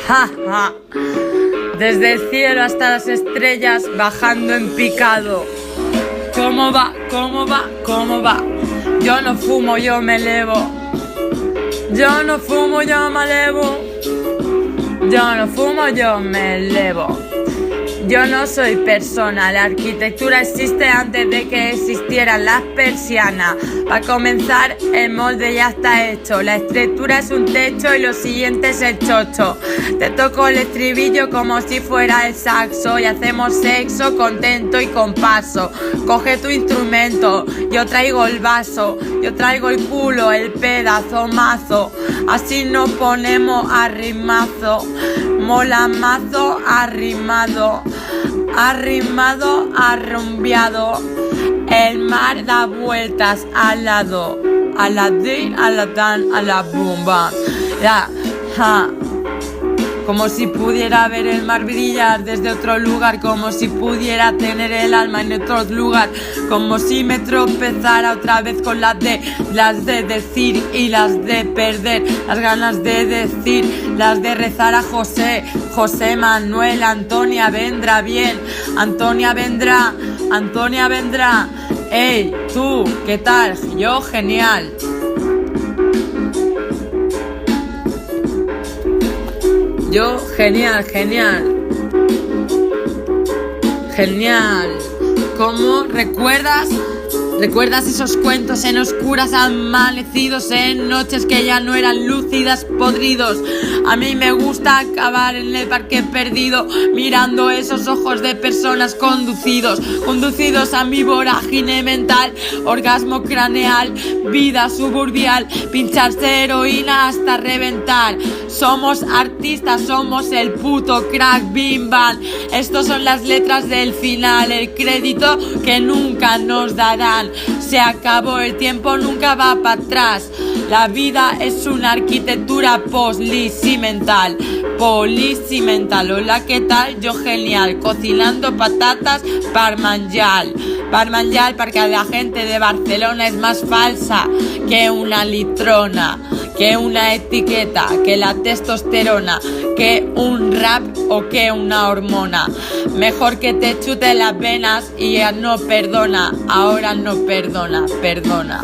Ja, ja. Desde el cielo hasta las estrellas, bajando en picado. ¿Cómo va? ¿Cómo va? ¿Cómo va? Yo no fumo, yo me elevo. Yo no fumo, yo me elevo. Yo no fumo, yo me elevo. Yo no soy persona, la arquitectura existe antes de que existieran las persianas. Para comenzar, el molde ya está hecho, la estructura es un techo y lo siguiente es el chocho. Te toco el estribillo como si fuera el saxo y hacemos sexo contento y con paso. Coge tu instrumento, yo traigo el vaso, yo traigo el culo, el pedazo mazo. Así nos ponemos a rimazo, mola mazo arrimado. Arrimado, arrumbiado, el mar da vueltas al lado, a la din, a la dan, a la bomba. Ya, ja. Como si pudiera ver el mar brillar desde otro lugar, como si pudiera tener el alma en otro lugar, como si me tropezara otra vez con las de decir y las de perder, las ganas de decir, las de rezar a José, José Manuel, Antonia vendrá bien, Antonia vendrá, Antonia vendrá. Ey, tú, ¿qué tal? Yo, genial. Yo, genial, genial. Genial. ¿Cómo recuerdas? ¿Recuerdas esos cuentos en oscuras amanecidos, en noches que ya no eran lúcidas, podridos? A mí me gusta acabar en el parque perdido, mirando esos ojos de personas conducidos a mi vorágine mental, orgasmo craneal, vida suburbial, pincharse heroína hasta reventar. Somos artistas, somos el puto crack bim bam. Estos son las letras del final, el crédito que nunca nos darán. Se acabó el tiempo, nunca va para atrás. La vida es una arquitectura policimental. Hola, ¿qué tal? Yo genial, cocinando patatas parmanjal. Parmanjal porque la gente de Barcelona es más falsa que una litrona, que una etiqueta, que la testosterona, que un rap o que una hormona. Mejor que te chute las venas y ya no perdona, ahora no perdona, perdona.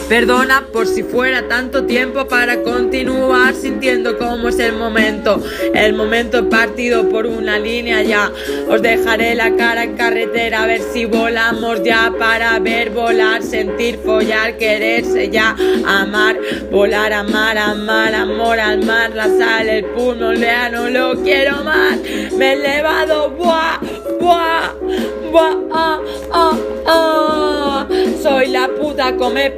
Perdona por si fuera tanto tiempo para continuar sintiendo cómo es el momento partido por una línea ya. Os dejaré la cara en carretera a ver si volamos ya, para ver, volar, sentir, follar, quererse ya, amar, volar, amar, amar, amor al mar, la sal, el pulmón, ya no lo quiero más. Me he elevado, buah, buah, buah, soy la puta come